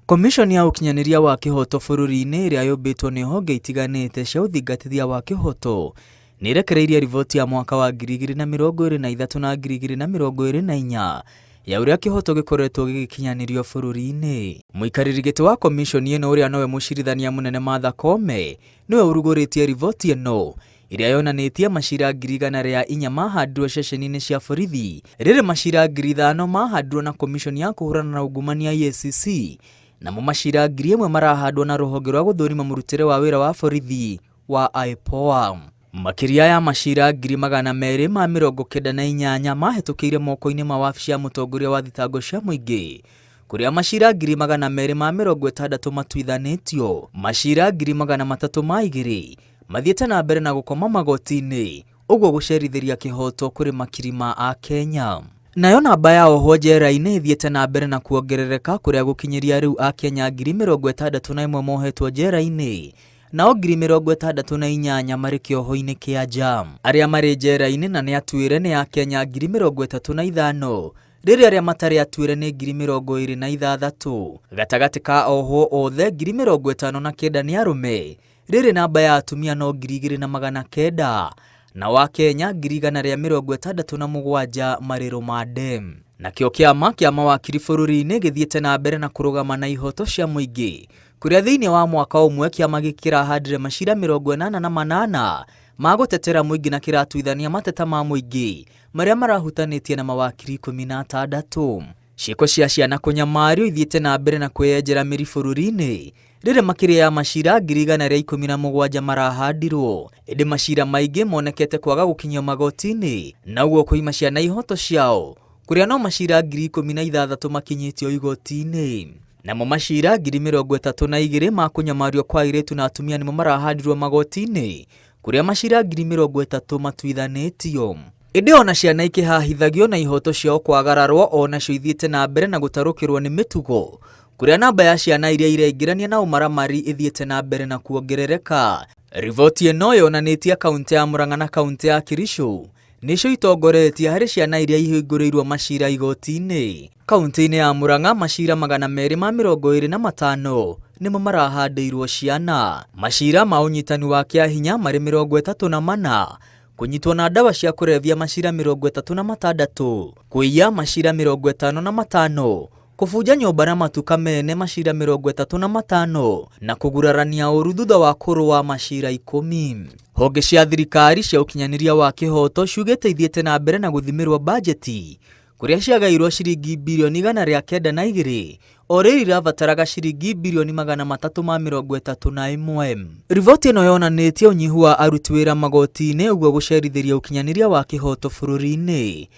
Komishoni ya ukinyaniria wa kihoto bururi-ini iria yumbitwo ni honge itiganite cia uthingatithia wa kihoto ni irekereirie riboti ya mwaka wa 2023 na 2024 ya uria kihoto gikoretwo gigikinyanirio bururi-ini. Muikariri giti wa komishoni ino uria nowe mucirithania munene Martha Koome niwe uruguritie riboti ino iria yonanitie macira 104 mahandirwo ceceni-ini cia borithi, riri macira 5,000 mahandirwo na komishoni ya kuhurana na ungumania EACC, namo macira 1,000 marahandwo na ruhonge rwa guthurima murutire wa wira wa borithi wa IPOA. Makiria ya macira 298 mahetukire moko-ini ma wabici ya mutongoria wa thitango cia muingi, kuria macira 260 matuithanitio, macira 302 mathiete na mbere na gukoma magoti-ini, uguo gucerithiria kihoto kuri makiri ma a Kenya. Nayo namba ya ohwo njera-ini ithiete na mbere na kuongerereka kuria gukinyiria riu a Kenya 61,000 mohetwo njera-ini, nao 68,000 mari kioho-ini kia jam. Aria mari njera-ini na ni atuire ni a Kenya 35,000, riri aria matari atuire ni 26,000. Gatagati ka ohwo othe 59,000 ni arume, riri namba ya atumia no 2,900, na wa Kenya 167 mari rumande. Nakio kiama kia mawakiri bururi-ini githiete na mbere na kurugama na ihoto cia muingi, kuria thiini wa mwaka umwe kiama gikirahandire macira 88 ma gutetera muingi na kiratuithania mateta ma muingi maria marahutanitie na mawakiri 16. Ciiko cia ciana kunyamario ithiete na mbere na kweyenjera miri bururi-ini, riri makiria ya macira 117 marahandirwo, indi macira maingi monekete kwaga gukinyio magoti-ini, na uguo kuima ciana ihoto ciao, kuria no macira 16,000 makinyitio igoti-ini. Namo macira 32,000 ma kunyamario kwa airetu na atumia nimo marahandirwo magoti-ini, kuria macira 30,000 matuithanitio. Indi ona ciana ikihahithagio na ihoto ciao kwagararwo onacio ithiete na mbere na gutarukirwo ni mitugo, kuria namba ya ciana iria ireingirania na umaramari ithiete na mbere na kuongerereka. Riboti ino yonanitie kaunti ya Murang'a na kaunti ya Kericho nicio itongoretie hari ciana iria ihinguriirwo macira igoti-ini. Kaunti-ini ya Murang'a macira 225 nimo marahandirwo ciana. Macira ma unyitani wa kiahinya mari 34, kunyitwo na dawa cia kurevia macira 36, kuiya macira 55, kufuja nyumba na matuka mene macira 35 na kugurarania uru thutha wa kurua macira 10. Honge cia thirikari cia ukinyaniria wa kihoto ciugite ithiete na mbere na guthimirwo bajeti, kuria ciagairwo ciringi bilioni 192 o riri irabataraga ciringi bilioni 331. Riboti ino yonanitie unyihu wa aruti wira magoti-ini uguo gucerithiria ukinyaniria wa kihoto bururi-ini.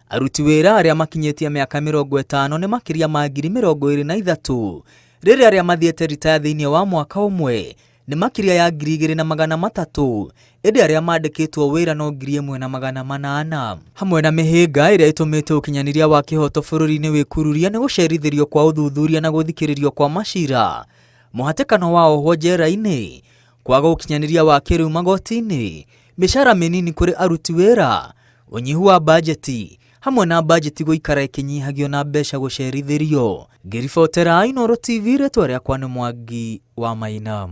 Aruti wira aria makinyitie miaka 50 ni makiria ma 23,000, riri aria mathiete ritaya thiini wa mwaka umwe ni makiria ya 2,300, indi aria mandikitwo wira no 1,800. Hamwe na mihinga iria itumite ukinyaniria wa kihoto bururi-ini wikururia ni gucerithirio kwa uthuthuria na guthikiririo kwa macira, muhatikano wa ohwo njera-ini, kwaga ukinyaniria wa kiriu magoti-ini, mishara minini kuri aruti wira, unyihu wa bajeti, hamwe na bajeti guikara ikinyihagio na mbeca gucerithirio. Ngiribotera Inooro TV, ritwa riakwa ni Mwangi wa Maina.